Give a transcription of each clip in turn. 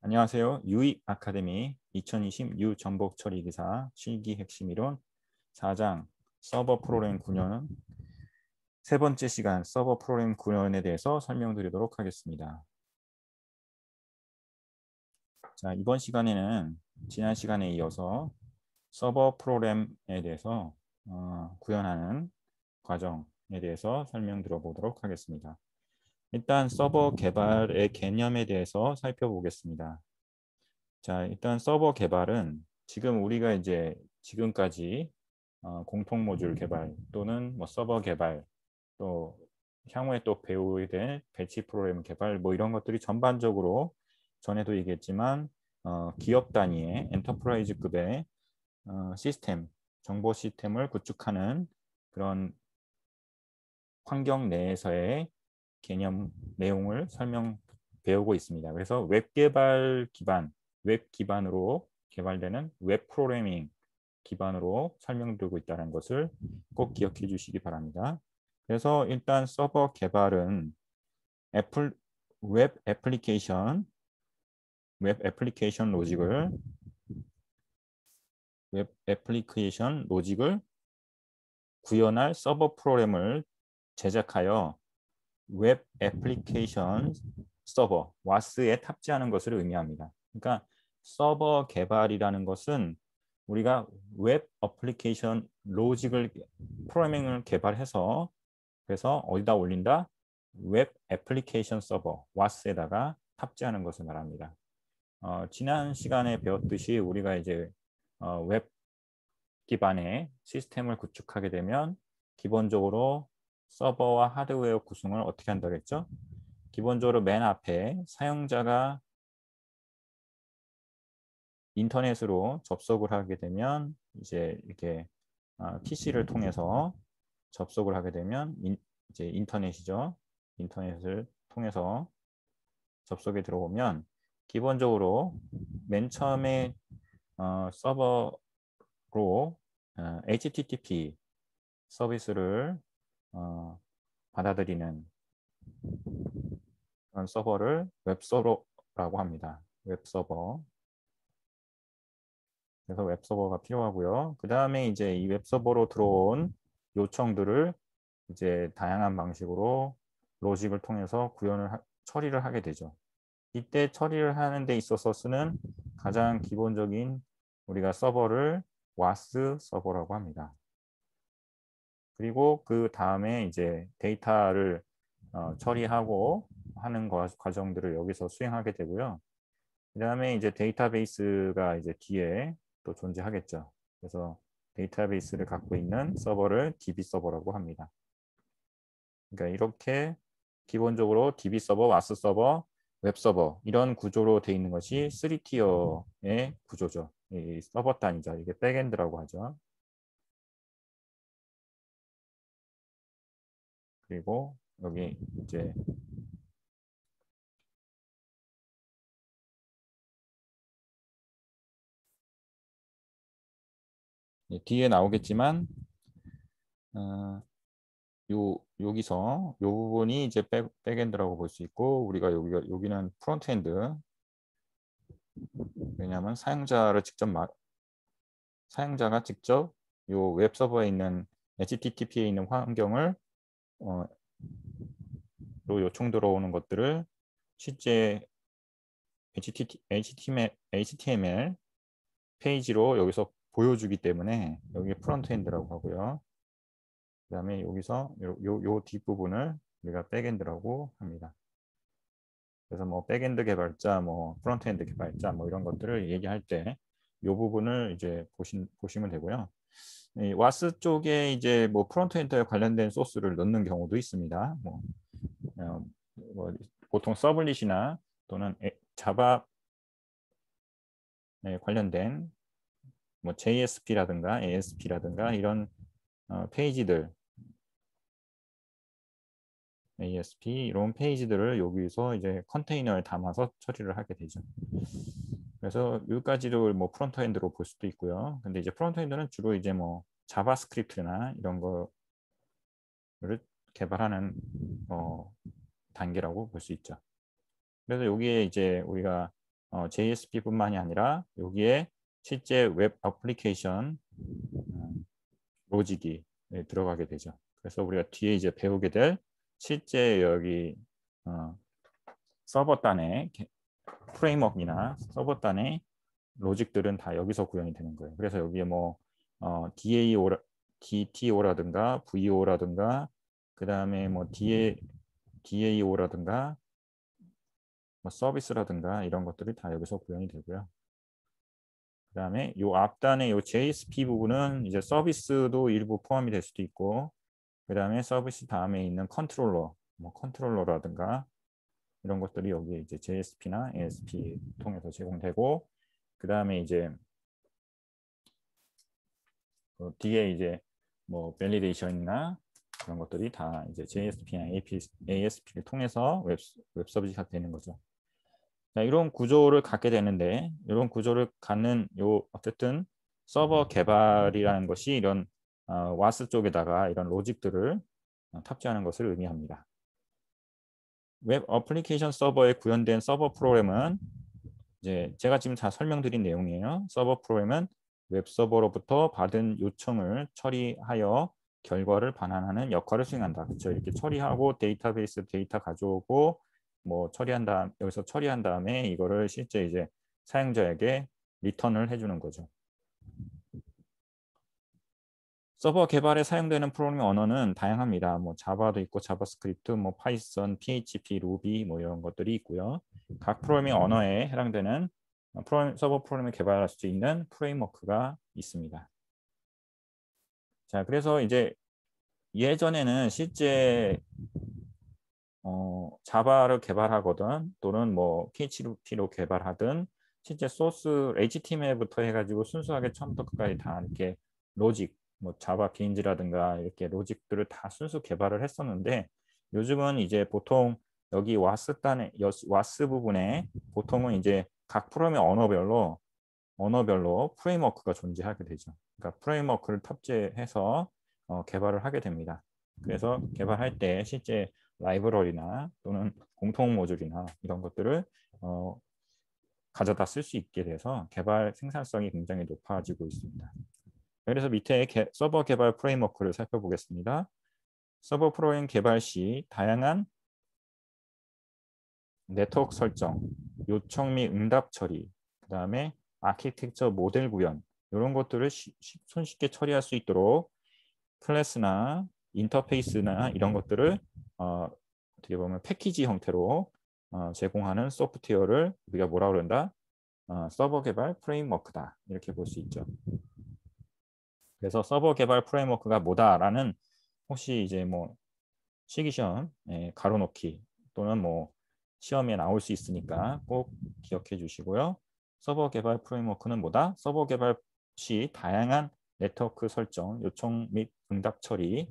안녕하세요. 유익 아카데미 2020 유전복 처리 기사 실기 핵심 이론 4장 서버 프로그램 구현 세 번째 시간 서버 프로그램 구현에 대해서 설명드리도록 하겠습니다. 자, 이번 시간에는 지난 시간에 이어서 서버 프로그램에 대해서 구현하는 과정에 대해서 설명 들어보도록 하겠습니다. 일단 서버 개발의 개념에 대해서 살펴보겠습니다. 자, 일단 서버 개발은 지금 우리가 이제 지금까지 공통 모듈 개발 또는 뭐 서버 개발 또 향후에 또 배우게 될 배치 프로그램 개발 뭐 이런 것들이 전반적으로 전에도 얘기했지만 기업 단위의 엔터프라이즈급의 시스템, 정보 시스템을 구축하는 그런 환경 내에서의 개념 내용을 배우고 있습니다. 그래서 웹 개발 기반, 웹 기반으로 개발되는 웹 프로그래밍 기반으로 설명드리고 있다는 것을 꼭 기억해 주시기 바랍니다. 그래서 일단 서버 개발은 웹 애플리케이션 로직을 구현할 서버 프로그램을 제작하여 웹 애플리케이션 서버 WAS에 탑재하는 것을 의미합니다. 그러니까 서버 개발이라는 것은 우리가 웹 애플리케이션 로직을 프로그래밍을 개발해서 그래서 어디다 올린다? 웹 애플리케이션 서버 WAS에다가 탑재하는 것을 말합니다. 지난 시간에 배웠듯이 우리가 이제 웹 기반의 시스템을 구축하게 되면 기본적으로 서버와 하드웨어 구성을 어떻게 한다고 했죠? 기본적으로 맨 앞에 사용자가 인터넷으로 접속을 하게 되면 이제 이렇게 PC를 통해서 접속을 하게 되면 이제 인터넷이죠. 인터넷을 통해서 접속에 들어오면 기본적으로 맨 처음에 서버로 HTTP 서비스를 받아들이는 그런 서버를 웹서버라고 합니다. 웹서버. 그래서 웹서버가 필요하고요. 그 다음에 이제 이 웹서버로 들어온 요청들을 이제 다양한 방식으로 로직을 통해서 처리를 하게 되죠. 이때 처리를 하는 데 있어서 쓰는 가장 기본적인 우리가 서버를 WAS 서버라고 합니다. 그리고 그 다음에 이제 데이터를 처리하고 하는 과정들을 여기서 수행하게 되고요. 그 다음에 이제 데이터베이스가 이제 뒤에 또 존재하겠죠. 그래서 데이터베이스를 갖고 있는 서버를 DB 서버라고 합니다. 그러니까 이렇게 기본적으로 DB 서버, WAS 서버, 웹 서버 이런 구조로 되어 있는 것이 3티어의 구조죠. 이 서버 단위죠. 이게 백엔드라고 하죠. 그리고 여기 이제 뒤에 나오겠지만 여기서 이 부분이 이제 백엔드라고 볼 수 있고 우리가 여기는 프론트엔드. 왜냐하면 사용자가 직접 이 웹서버에 있는 HTTP에 있는 환경을 로 요청 들어오는 것들을 실제 HTML 페이지로 여기서 보여주기 때문에 여기 프론트엔드라고 하고요. 그 다음에 여기서 요 뒷부분을 우리가 백엔드라고 합니다. 그래서 뭐 백엔드 개발자, 뭐 프론트엔드 개발자 뭐 이런 것들을 얘기할 때 이 부분을 이제 보시면 되고요. 이 와스 쪽에 이제 뭐 프론트엔드에 관련된 소스를 넣는 경우도 있습니다. 뭐 보통 서블릿이나 또는 자바에 관련된 뭐 JSP라든가 ASP라든가 이런 페이지들 ASP 이런 페이지들을 여기서 이제 컨테이너에 담아서 처리를 하게 되죠. 그래서 여기까지를 뭐 프론트엔드로 볼 수도 있고요. 근데 이제 프론트엔드는 주로 이제 뭐 자바스크립트나 이런 거를 개발하는 단계라고 볼 수 있죠. 그래서 여기에 이제 우리가 JSP뿐만이 아니라 여기에 실제 웹 어플리케이션 로직이 들어가게 되죠. 그래서 우리가 뒤에 이제 배우게 될 실제 여기 서버 단의 프레임워크나 서버 단의 로직들은 다 여기서 구현이 되는 거예요. 그래서 여기에 뭐 DTO라든가 VO라든가 그 다음에 뭐 DAO라든가 뭐 서비스라든가 이런 것들이 다 여기서 구현이 되고요. 그 다음에 요 앞단의 요 JSP 부분은 이제 서비스도 일부 포함이 될 수도 있고, 그 다음에 서비스 다음에 있는 컨트롤러, 뭐 컨트롤러라든가 이런 것들이 여기 이제 JSP나 ASP 통해서 제공되고, 그 다음에 이제 뒤에 이제 뭐 밸리데이션이나 그런 것들이 다 이제 JSP나 ASP를 통해서 웹 서비스가 되는 거죠. 자, 이런 구조를 갖게 되는데, 이런 구조를 갖는 요 어쨌든 서버 개발이라는 것이 이런 와스 쪽에다가 이런 로직들을 탑재하는 것을 의미합니다. 웹 어플리케이션 서버에 구현된 서버 프로그램은 이제 제가 지금 다 설명드린 내용이에요. 서버 프로그램은 웹 서버로부터 받은 요청을 처리하여 결과를 반환하는 역할을 수행한다. 그렇죠? 이렇게 처리하고 데이터베이스 데이터 가져오고 뭐 여기서 처리한 다음에 이거를 실제 이제 사용자에게 리턴을 해주는 거죠. 서버 개발에 사용되는 프로그래밍 언어는 다양합니다. 뭐 자바도 있고 자바스크립트, 뭐 파이썬, PHP, 루비 뭐 이런 것들이 있고요. 각 프로그래밍 언어에 해당되는 서버 프로그램을 개발할 수 있는 프레임워크가 있습니다. 자, 그래서 이제 예전에는 실제 자바를 개발하거든 또는 뭐 PHP로 개발하든 실제 소스 HTML부터 해가지고 순수하게 처음부터 끝까지 다 이렇게 로직, 뭐 자바 빈즈라든가 이렇게 로직들을 다 순수 개발을 했었는데, 요즘은 이제 보통 여기 와스 부분에 보통은 이제 각 프로그램의 언어별로 프레임워크가 존재하게 되죠. 그러니까 프레임워크를 탑재해서 개발을 하게 됩니다. 그래서 개발할 때 실제 라이브러리나 또는 공통 모듈이나 이런 것들을 가져다 쓸 수 있게 돼서 개발 생산성이 굉장히 높아지고 있습니다. 그래서 밑에 서버 개발 프레임워크를 살펴보겠습니다. 서버 프로그램 개발 시 다양한 네트워크 설정, 요청 및 응답 처리, 그 다음에 아키텍처 모델 구현 이런 것들을 손쉽게 처리할 수 있도록 클래스나 인터페이스나 이런 것들을 어떻게 보면 패키지 형태로 제공하는 소프트웨어를 우리가 뭐라 그런다? 서버 개발 프레임워크다. 이렇게 볼 수 있죠. 그래서 서버 개발 프레임워크가 뭐다라는 혹시 이제 뭐 실기시험 가로놓기 또는 뭐 시험에 나올 수 있으니까 꼭 기억해 주시고요. 서버 개발 프레임워크는 뭐다? 서버 개발 시 다양한 네트워크 설정, 요청 및 응답 처리,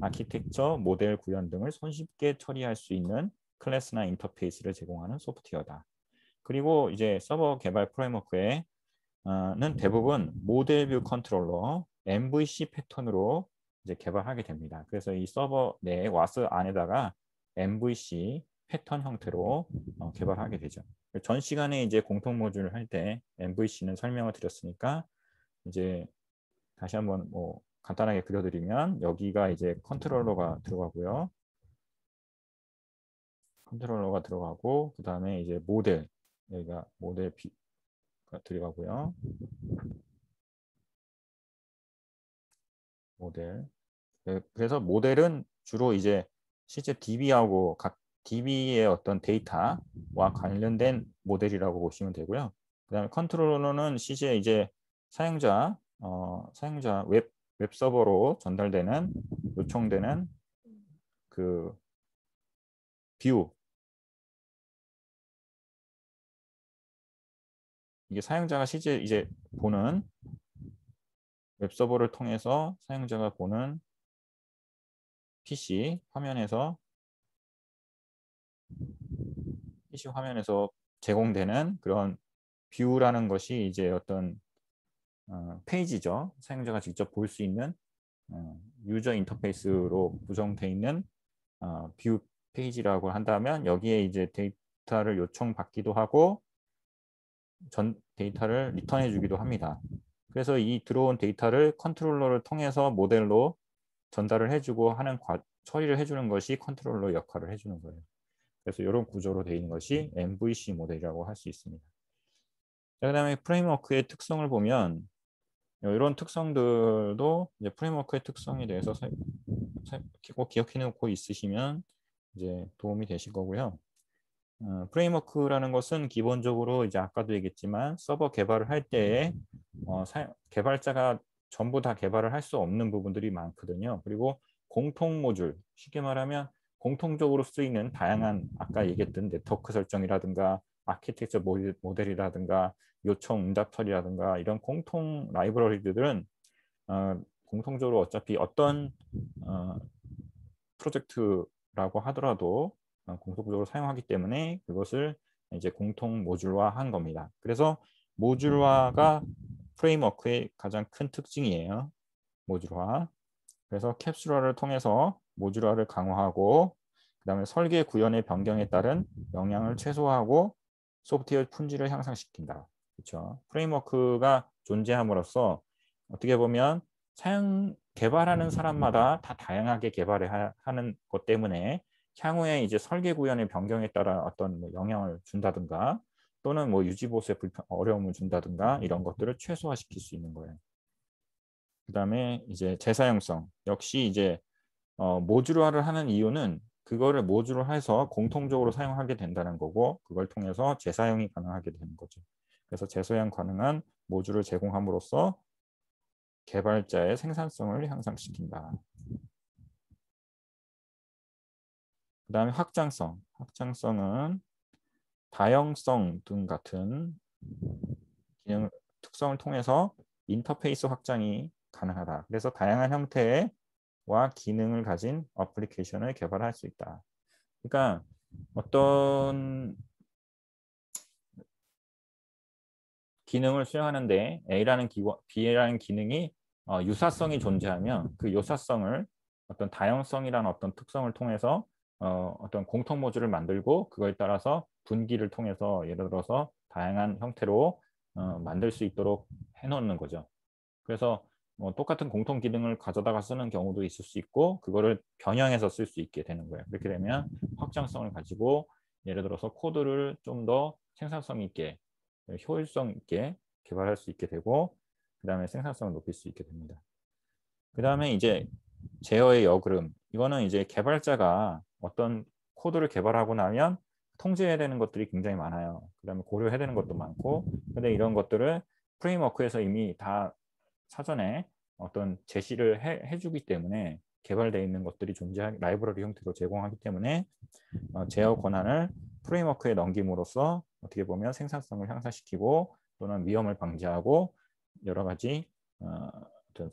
아키텍처, 모델 구현 등을 손쉽게 처리할 수 있는 클래스나 인터페이스를 제공하는 소프트웨어다. 그리고 이제 서버 개발 프레임워크에는 대부분 모델 뷰 컨트롤러, MVC 패턴으로 이제 개발하게 됩니다. 그래서 이 서버 내 와스 안에다가 MVC 패턴 형태로 개발하게 되죠. 전 시간에 이제 공통 모듈을 할 때 MVC는 설명을 드렸으니까 이제 다시 한번 뭐 간단하게 그려드리면 여기가 이제 컨트롤러가 들어가고요. 컨트롤러가 들어가고 그 다음에 이제 모델 여기가 모델 B가 들어가고요. 모델. 그래서 모델은 주로 이제 실제 DB하고 각 DB의 어떤 데이터와 관련된 모델이라고 보시면 되고요. 그다음에 컨트롤러는 실제 이제 사용자 웹 서버로 전달되는 요청되는 그 뷰 이게 사용자가 실제 이제 보는 웹 서버를 통해서 사용자가 보는 PC 화면에서 제공되는 그런 뷰라는 것이 이제 어떤 페이지죠. 사용자가 직접 볼 수 있는 유저 인터페이스로 구성되어 있는 뷰 페이지라고 한다면 여기에 이제 데이터를 요청받기도 하고 데이터를 리턴해 주기도 합니다. 그래서 이 들어온 데이터를 컨트롤러를 통해서 모델로 전달을 해주고 하는 처리를 해주는 것이 컨트롤러 역할을 해주는 거예요. 그래서 이런 구조로 되어 있는 것이 MVC 모델이라고 할 수 있습니다. 자, 그다음에 프레임워크의 특성을 보면 이런 특성들도 이제 프레임워크의 특성에 대해서 꼭 기억해 놓고 있으시면 이제 도움이 되실 거고요. 프레임워크라는 것은 기본적으로 이제 아까도 얘기했지만 서버 개발을 할 때에 개발자가 전부 다 개발을 할 수 없는 부분들이 많거든요. 그리고 공통 모듈, 쉽게 말하면 공통적으로 쓰이는 다양한 아까 얘기했던 네트워크 설정이라든가 아키텍처 모델이라든가 요청 응답 처리라든가 이런 공통 라이브러리들은 공통적으로 어차피 어떤 프로젝트라고 하더라도 공통적으로 사용하기 때문에 그것을 이제 공통 모듈화한 겁니다. 그래서 모듈화가 프레임워크의 가장 큰 특징이에요. 모듈화. 그래서 캡슐화를 통해서 모듈화를 강화하고 그다음에 설계 구현의 변경에 따른 영향을 최소화하고 소프트웨어 품질을 향상시킨다. 그렇죠? 프레임워크가 존재함으로써 어떻게 보면 개발하는 사람마다 다 다양하게 하는 것 때문에 향후에 이제 설계 구현의 변경에 따라 어떤 뭐 영향을 준다든가 또는 뭐 유지 보수에 어려움을 준다든가 이런 것들을 최소화시킬 수 있는 거예요. 그다음에 이제 재사용성 역시 이제 모듈화를 하는 이유는 그거를 모듈화해서 공통적으로 사용하게 된다는 거고 그걸 통해서 재사용이 가능하게 되는 거죠. 그래서 재사용 가능한 모듈을 제공함으로써 개발자의 생산성을 향상시킨다. 그 다음에 확장성. 확장성은 다형성 등 같은 기능 특성을 통해서 인터페이스 확장이 가능하다. 그래서 다양한 형태의 와 기능을 가진 어플리케이션을 개발할 수 있다. 그러니까 어떤 기능을 수행하는데 B라는 기능이 유사성이 존재하면 그 유사성을 어떤 다양성이라는 어떤 특성을 통해서 어떤 공통 모듈을 만들고 그걸 따라서 분기를 통해서 예를 들어서 다양한 형태로 만들 수 있도록 해놓는 거죠. 그래서 똑같은 공통 기능을 가져다가 쓰는 경우도 있을 수 있고 그거를 변형해서 쓸 수 있게 되는 거예요. 그렇게 되면 확장성을 가지고 예를 들어서 코드를 좀 더 생산성 있게 효율성 있게 개발할 수 있게 되고 그 다음에 생산성을 높일 수 있게 됩니다. 그 다음에 이제 제어의 역흐름 이거는 이제 개발자가 어떤 코드를 개발하고 나면 통제해야 되는 것들이 굉장히 많아요. 그 다음에 고려해야 되는 것도 많고 근데 이런 것들을 프레임워크에서 이미 다 사전에 어떤 제시를 해주기 때문에 개발되어 있는 것들이 라이브러리 형태로 제공하기 때문에 제어 권한을 프레임워크에 넘김으로써 어떻게 보면 생산성을 향상시키고 또는 위험을 방지하고 여러 가지 어떤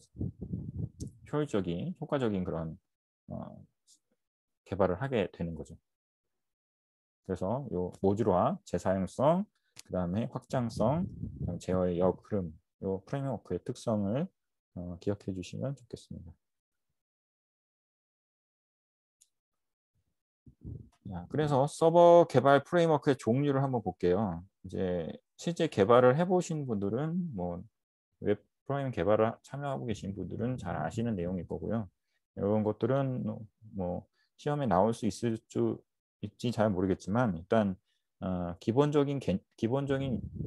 효과적인 그런 개발을 하게 되는 거죠. 그래서 요 모듈화, 재사용성, 그 다음에 확장성, 그다음에 제어의 역흐름, 요 프레임워크의 특성을 기억해 주시면 좋겠습니다. 그래서 서버 개발 프레임워크의 종류를 한번 볼게요. 이제 실제 개발을 해보신 분들은 뭐 웹 프로그램 개발을 참여하고 계신 분들은 잘 아시는 내용일 거고요. 이런 것들은 뭐 시험에 나올 수 있을지 잘 모르겠지만 일단 기본적인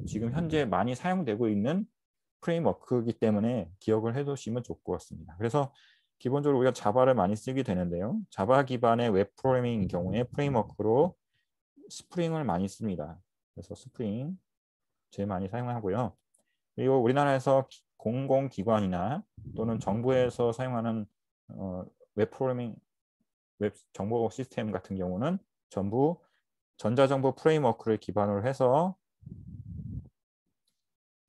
지금 현재 많이 사용되고 있는 프레임워크이기 때문에 기억을 해두시면 좋을 것 같습니다. 그래서 기본적으로 우리가 자바를 많이 쓰게 되는데요. 자바 기반의 웹 프로그래밍 경우에 프레임워크로 스프링을 많이 씁니다. 그래서 스프링 제일 많이 사용하고요. 그리고 우리나라에서 공공기관이나 또는 정부에서 사용하는 웹 프로그래밍 웹 정보 시스템 같은 경우는 전부 전자정보 프레임워크를 기반으로 해서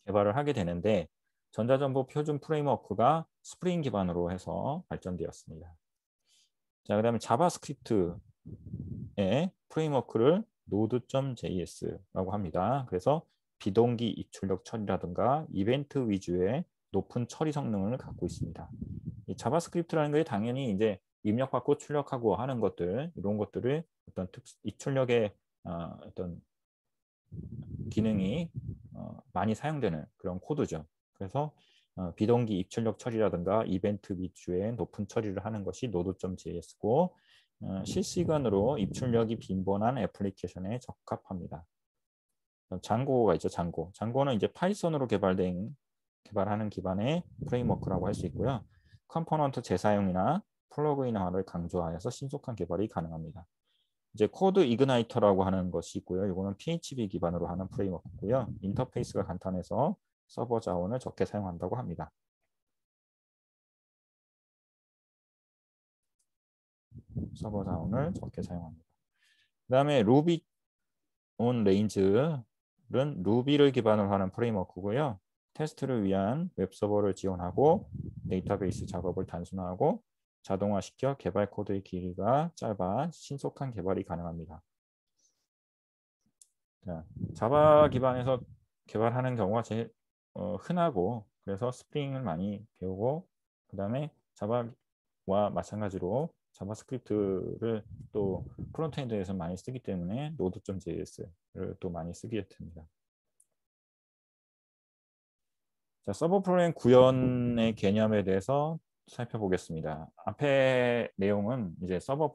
개발을 하게 되는데 전자정보 표준 프레임워크가 스프링 기반으로 해서 발전되었습니다. 자, 그다음에 자바스크립트의 프레임워크를 node.js라고 합니다. 그래서 비동기 입출력 처리라든가 이벤트 위주의 높은 처리 성능을 갖고 있습니다. 이 자바스크립트라는 게 당연히 이제 입력받고 출력하고 하는 것들 이런 것들을 어떤 입출력의 어떤 기능이 많이 사용되는 그런 코드죠. 그래서 비동기 입출력 처리라든가 이벤트 위주의 높은 처리를 하는 것이 Node.js고 실시간으로 입출력이 빈번한 애플리케이션에 적합합니다. 장고가 있죠. 장고는 이제 파이썬으로 개발하는 기반의 프레임워크라고 할 수 있고요. 컴포넌트 재사용이나 플러그인화를 강조하여서 신속한 개발이 가능합니다. 이제 코드 이그나이터라고 하는 것이 있고요. 이거는 PHP 기반으로 하는 프레임워크고요. 인터페이스가 간단해서 서버 자원을 적게 사용한다고 합니다. 서버 자원을 적게 사용합니다. 그 다음에 루비 온 레인즈는 루비를 기반으로 하는 프레임워크고요. 테스트를 위한 웹서버를 지원하고 데이터베이스 작업을 단순화하고 자동화시켜 개발 코드의 길이가 짧아 신속한 개발이 가능합니다. 자, 자바 기반에서 개발하는 경우가 제일 흔하고 그래서 스프링을 많이 배우고 그 다음에 자바와 마찬가지로 자바스크립트를 또 프론트엔드에서 많이 쓰기 때문에 Node.js를 또 많이 쓰게 됩니다. 자, 서버 프로그램 구현의 개념에 대해서 살펴보겠습니다. 앞에 내용은 이제 서버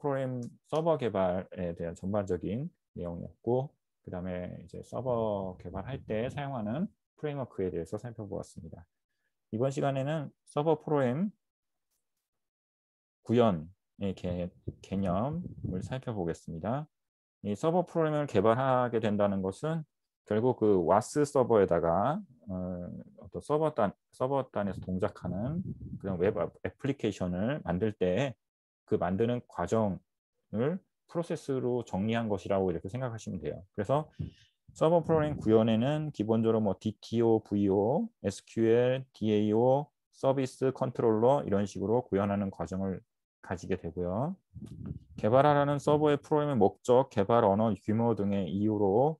개발에 대한 전반적인 내용이었고, 그 다음에 이제 서버 개발할 때 사용하는 프레임워크에 대해서 살펴보았습니다. 이번 시간에는 서버 프로그램 구현의 개념을 살펴보겠습니다. 이 서버 프로그램을 개발하게 된다는 것은 결국 그 와스 서버에다가 어떤 서버단에서 동작하는 그런 웹 애플리케이션을 만들 때 그 만드는 과정을 프로세스로 정리한 것이라고 이렇게 생각하시면 돼요. 그래서 서버 프로그램 구현에는 기본적으로 뭐 DTO, VO, SQL, DAO, 서비스 컨트롤러 이런 식으로 구현하는 과정을 가지게 되고요. 개발하라는 서버의 프로그램의 목적, 개발 언어, 규모 등의 이유로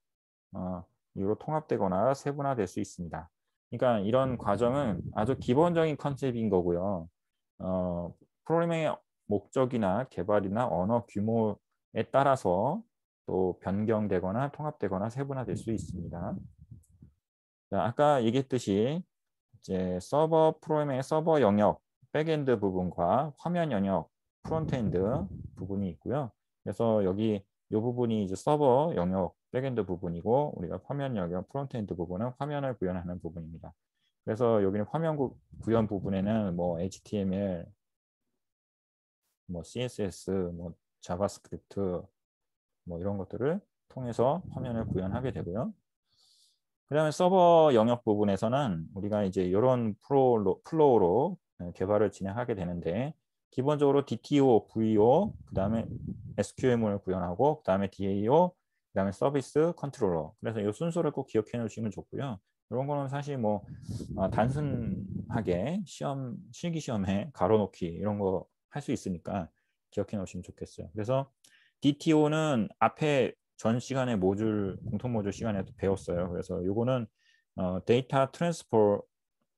통합되거나 세분화될 수 있습니다. 그러니까 이런 과정은 아주 기본적인 컨셉인 거고요. 프로그램의 목적이나 개발이나 언어 규모에 따라서 또 변경되거나 통합되거나 세분화될 수 있습니다. 자, 아까 얘기했듯이 이제 서버 프로그램의 서버 영역, 백엔드 부분과 화면 영역, 프론트엔드 부분이 있고요. 그래서 여기 이 부분이 이제 서버 영역, 백엔드 부분이고 우리가 화면 영역, 프론트엔드 부분은 화면을 구현하는 부분입니다. 그래서 여기는 화면 구현 부분에는 뭐 HTML, 뭐 CSS, 뭐 자바스크립트 뭐 이런 것들을 통해서 화면을 구현하게 되고요. 그 다음에 서버 영역 부분에서는 우리가 이제 이런 플로우로 개발을 진행하게 되는데 기본적으로 DTO, VO, 그 다음에 SQL문을 구현하고 그 다음에 DAO, 그 다음에 서비스 컨트롤러. 그래서 이 순서를 꼭 기억해 놓으시면 좋고요. 이런 거는 사실 뭐 단순하게 실기 시험에 가로놓기 이런 거 할 수 있으니까 기억해 놓으시면 좋겠어요. 그래서 DTO는 앞에 전 시간에 공통 모듈 시간에도 배웠어요. 그래서 요거는 데이터 트랜스퍼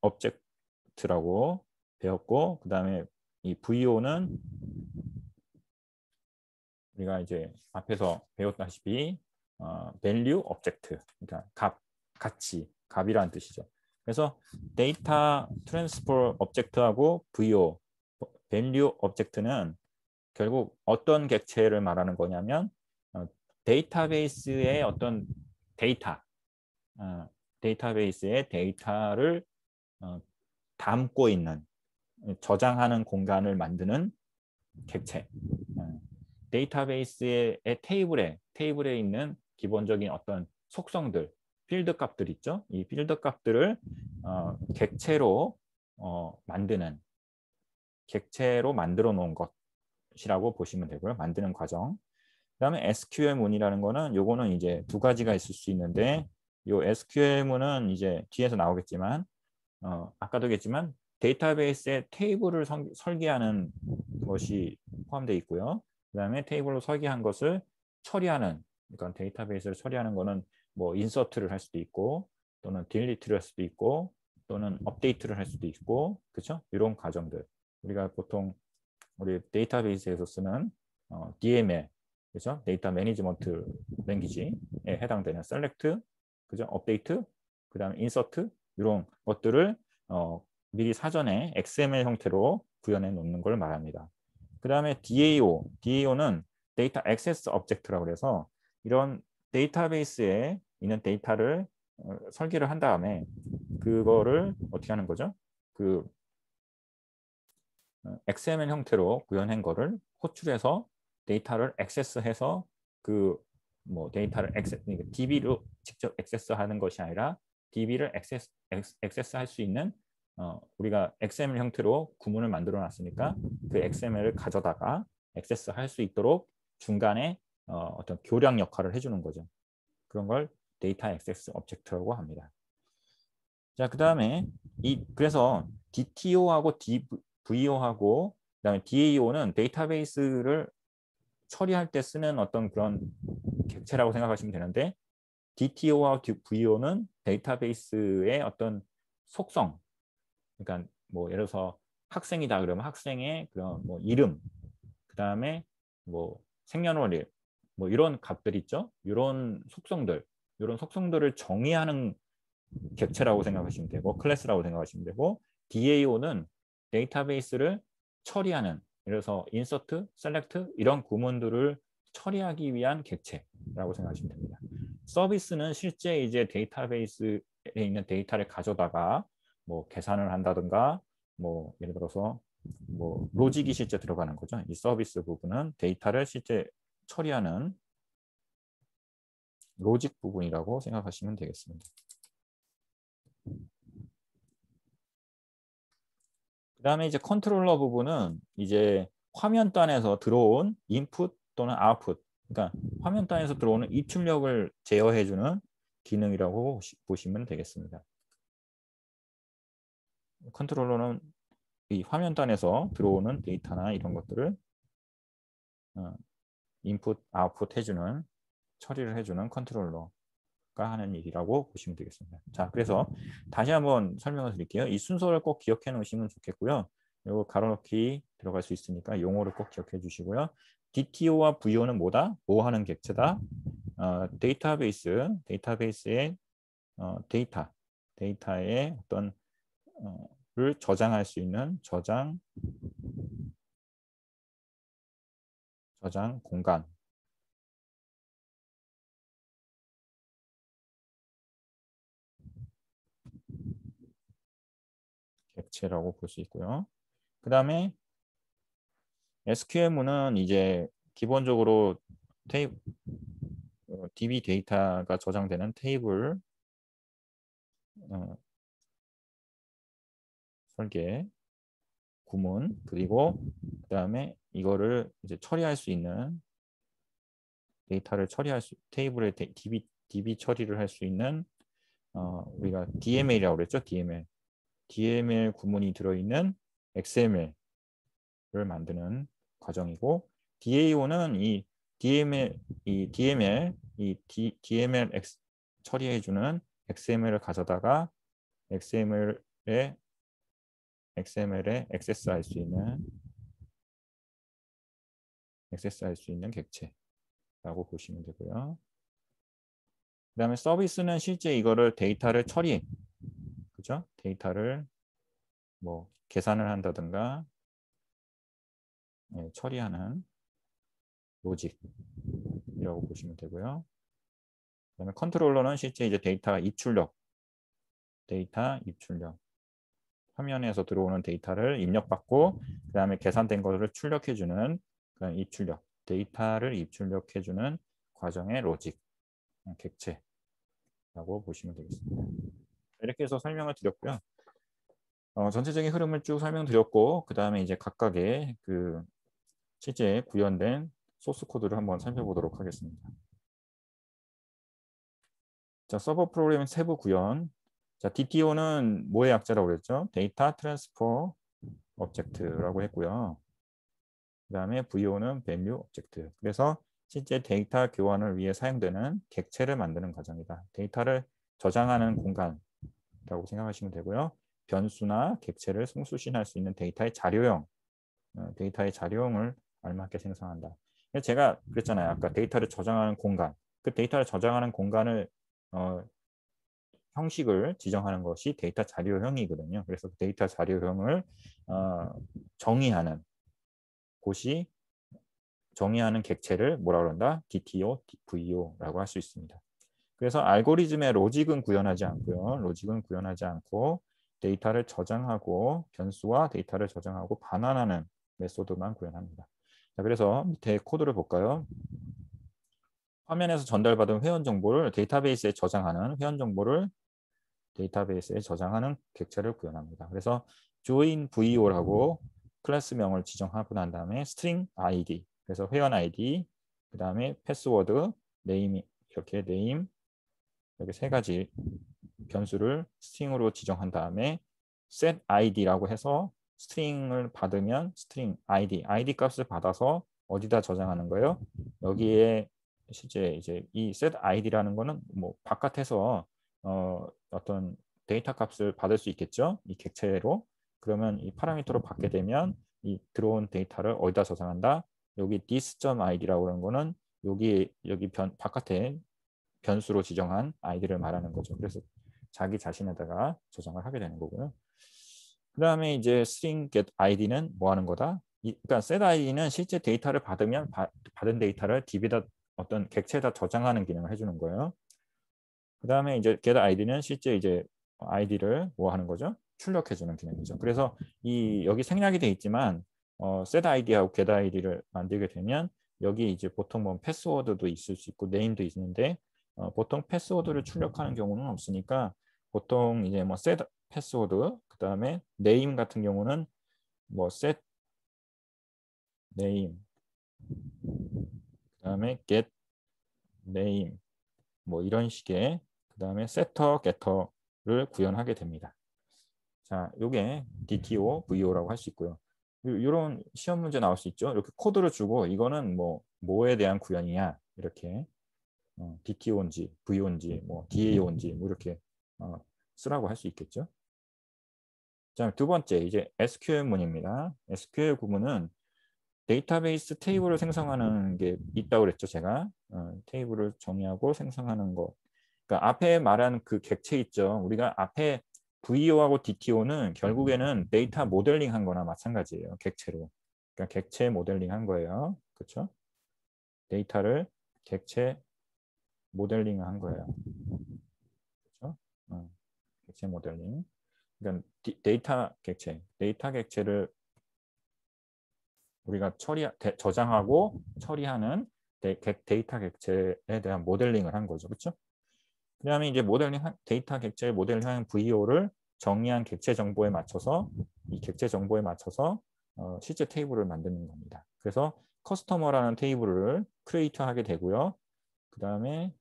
오브젝트라고 배웠고 그 다음에 이 VO는 우리가 이제 앞에서 배웠다시피 value 오브젝트, 그러니까 가치, 값이라는 뜻이죠. 그래서 데이터 트랜스퍼 오브젝트하고 VO, value 오브젝트는 결국 어떤 객체를 말하는 거냐면 데이터베이스의 어떤 데이터베이스의 데이터를 담고 있는 저장하는 공간을 만드는 객체. 데이터베이스의 테이블에 있는 기본적인 어떤 속성들, 필드 값들 있죠. 이 필드 값들을 객체로 만들어 놓은 것이라고 보시면 되고요. 만드는 과정. 그다음에 SQL문이라는 거는 요거는 이제 두 가지가 있을 수 있는데 요 SQL문은 이제 뒤에서 나오겠지만 아까도 얘기했지만 데이터베이스에 테이블을 설계하는 것이 포함되어 있고요. 그다음에 테이블로 설계한 것을 처리하는, 그러니까 데이터베이스를 처리하는 거는 뭐 인서트를 할 수도 있고 또는 딜리트를 할 수도 있고 또는 업데이트를 할 수도 있고 그렇죠? 이런 과정들 우리가 보통 우리 데이터베이스에서 쓰는 DML 그죠? 데이터 매니지먼트 랭귀지에 해당되는 셀렉트, 그죠? 업데이트, 그다음에 인서트 이런 것들을 미리 사전에 XML 형태로 구현해 놓는 걸 말합니다. 그다음에 DAO는 데이터 액세스 오브젝트라고 해서 이런 데이터베이스에 있는 데이터를 설계를 한 다음에 그거를 어떻게 하는 거죠? 그 XML 형태로 구현한 거를 호출해서 데이터를 액세스해서 그 뭐 데이터를 DB로 직접 액세스하는 것이 아니라 DB를 액세스할 수 있는 우리가 XML 형태로 구문을 만들어 놨으니까 그 XML을 가져다가 액세스할 수 있도록 중간에 어떤 교량 역할을 해주는 거죠. 그런 걸 데이터 액세스 오브젝트라고 합니다. 자, 그다음에 그래서 DTO하고 DVO하고 그다음에 DAO는 데이터베이스를 처리할 때 쓰는 어떤 그런 객체라고 생각하시면 되는데 DTO와 VO는 데이터베이스의 어떤 속성, 그러니까 뭐 예를 들어서 학생이다 그러면 학생의 그런 뭐 이름, 그다음에 뭐 생년월일, 뭐 이런 값들 있죠. 이런 속성들을 정의하는 객체라고 생각하시면 되고 클래스라고 생각하시면 되고 DAO는 데이터베이스를 처리하는, 예를 들어서 인서트, 셀렉트 이런 구문들을 처리하기 위한 객체라고 생각하시면 됩니다. 서비스는 실제 이제 데이터베이스에 있는 데이터를 가져다가 뭐 계산을 한다든가 뭐 예를 들어서 뭐 로직이 실제 들어가는 거죠. 이 서비스 부분은 데이터를 실제 처리하는 로직 부분이라고 생각하시면 되겠습니다. 그다음에 이제 컨트롤러 부분은 이제 화면단에서 들어온 인풋 또는 아웃풋, 그러니까 화면단에서 들어오는 입출력을 제어해주는 기능이라고 보시면 되겠습니다. 컨트롤러는 이 화면단에서 들어오는 데이터나 이런 것들을 인풋, 아웃풋 해주는, 처리를 해주는 컨트롤러가 하는 일이라고 보시면 되겠습니다. 자, 그래서 다시 한번 설명을 드릴게요. 이 순서를 꼭 기억해 놓으시면 좋겠고요. 이거 가로넣기 들어갈 수 있으니까 용어를 꼭 기억해 주시고요. DTO와 VO는 뭐다? 뭐 하는 객체다? 데이터베이스의 데이터의 어떤 를 저장할 수 있는 저장 공간, 객체라고 볼 수 있고요. 그 다음에 SQL문은 이제 기본적으로 DB 데이터가 저장되는 테이블 설계, 구문, 그리고 그 다음에 이거를 이제 처리할 수 있는 데이터를 테이블에 DB 처리를 할 수 있는 우리가 DML이라고 그랬죠. DML 구문이 들어있는 XML을 만드는 과정이고, DAO는 DML 처리해주는 XML을 가져다가 XML에 액세스할 수 있는 객체라고 보시면 되고요. 그 다음에 서비스는 실제 이거를 데이터를 그죠? 데이터를 뭐 계산을 한다든가 처리하는 로직이라고 보시면 되고요. 그 다음에 컨트롤러는 실제 이제 데이터 입출력, 화면에서 들어오는 데이터를 입력받고 그 다음에 계산된 것을 출력해주는 데이터를 입출력해주는 과정의 로직, 객체라고 보시면 되겠습니다. 이렇게 해서 설명을 드렸고요. 전체적인 흐름을 쭉 설명드렸고 그 다음에 이제 각각의 그 실제 구현된 소스 코드를 한번 살펴보도록 하겠습니다. 자, 서버 프로그램 세부 구현. 자, DTO는 뭐의 약자라고 그랬죠? 데이터 트랜스퍼 오브젝트라고 했고요. 그 다음에 VO는 밸류 오브젝트. 그래서 실제 데이터 교환을 위해 사용되는 객체를 만드는 과정이다. 데이터를 저장하는 공간이라고 생각하시면 되고요. 변수나 객체를 송수신할 수 있는 데이터의 자료형을 알맞게 생성한다. 제가 그랬잖아요. 아까 데이터를 저장하는 공간. 그 데이터를 저장하는 공간을 형식을 지정하는 것이 데이터 자료형이거든요. 그래서 데이터 자료형을 정의하는 곳이 정의하는 객체를 뭐라 그런다? DTO, VO라고 할 수 있습니다. 그래서 알고리즘의 로직은 구현하지 않고요. 로직은 구현하지 않고 데이터를 저장하고 변수와 데이터를 저장하고 반환하는 메소드만 구현합니다. 자, 그래서 밑에 코드를 볼까요? 화면에서 전달받은 회원 정보를 데이터베이스에 저장하는 회원 정보를 데이터베이스에 저장하는 객체를 구현합니다. 그래서 join VO라고 클래스명을 지정하고 난 다음에 string id, 그래서 회원 id, 그 다음에 패스워드, name, 이렇게 name, 이렇게 세 가지 변수를 스트링으로 지정한 다음에 set id라고 해서 스트링을 받으면 스트링 id 값을 받아서 어디다 저장하는 거예요? 여기에 실제 이제 이 set id라는 거는 뭐 바깥에서 어떤 데이터 값을 받을 수 있겠죠? 이 객체로. 그러면 이 파라미터로 받게 되면 이 들어온 데이터를 어디다 저장한다? 여기 this.id라고 하는 거는 여기 바깥에 변수로 지정한 아이디를 말하는 거죠. 그래서 자기 자신에다가 저장을 하게 되는 거고요. 그 다음에 이제 string get id는 뭐 하는 거다? 그러니까 set id는 실제 데이터를 받으면 받은 데이터를 DB에다 어떤 객체에다 저장하는 기능을 해주는 거예요. 그 다음에 이제 get id는 실제 이제 id를 뭐 하는 거죠? 출력해주는 기능이죠. 그래서 여기 생략이 돼 있지만 set id하고 get id를 만들게 되면 여기 이제 보통 뭐 패스워드도 있을 수 있고 네임도 있는데 보통 패스워드를 출력하는 경우는 없으니까 보통 이제 뭐 set 패스워드 그 다음에 name 같은 경우는 뭐 set name 그 다음에 get name 뭐 이런 식의 그 다음에 setter getter를 구현하게 됩니다. 자, 요게 DTO, VO라고 할 수 있고요. 이런 시험 문제 나올 수 있죠. 이렇게 코드를 주고 이거는 뭐에 대한 구현이냐 이렇게 DTO인지 VO인지 뭐 DAO인지 뭐 이렇게 쓰라고 할 수 있겠죠. 자, 두 번째 이제 SQL문입니다. SQL 구문은 데이터베이스 테이블을 생성하는 게 있다고 그랬죠. 제가 테이블을 정의하고 생성하는 거. 그러니까 앞에 말한 그 객체 있죠. 우리가 앞에 VO하고 DTO는 결국에는 데이터 모델링 한 거나 마찬가지예요. 객체로. 그러니까 객체 모델링 한 거예요. 그렇죠? 데이터를 객체 모델링 한 거예요. 그렇죠? 객체 모델링. 그러니까 데이터 객체를 우리가 저장하고 처리하는 데이터 객체에 대한 모델링을 한 거죠. 그렇죠? 그 다음에 이제 데이터 객체의 모델링한 VO를 정의한 객체 정보에 맞춰서 이 객체 정보에 맞춰서 실제 테이블을 만드는 겁니다. 그래서 커스터머라는 테이블을 크리에이트 하게 되고요. 그 다음에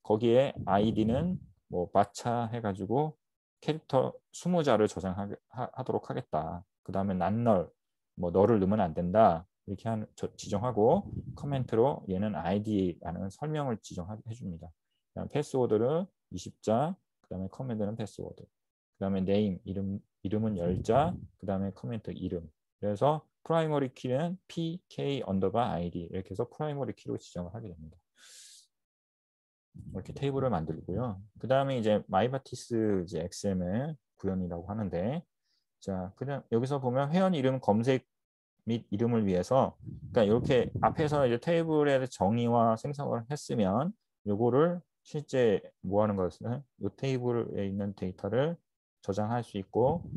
거기에 아이디는 뭐 마차 해가지고 캐릭터 20자를 저장하도록 하겠다. 그 다음에 난널 뭐 너를 넣으면 안 된다. 이렇게 지정하고 커멘트로 얘는 아이디라는 설명을 지정해 줍니다. 패스워드를 20자, 그 다음에 커맨드는 패스워드, 그 다음에 네임, 이름은 10자, 그 다음에 커멘트 이름. 그래서 프라이머리 키는 pk 언더바 id 이렇게 해서 프라이머리 키로 지정을 하게 됩니다. 이렇게 테이블을 만들고요. 그 다음에 이제 마이바티스 이제 XML 구현이라고 하는데, 자, 그냥 여기서 보면 회원 이름 검색 및 이름을 위해서, 그러니까 이렇게 앞에서 이제 테이블의 정의와 생성을 했으면, 요거를 실제 뭐 하는 것은 이 테이블에 있는 데이터를 저장할 수 있고,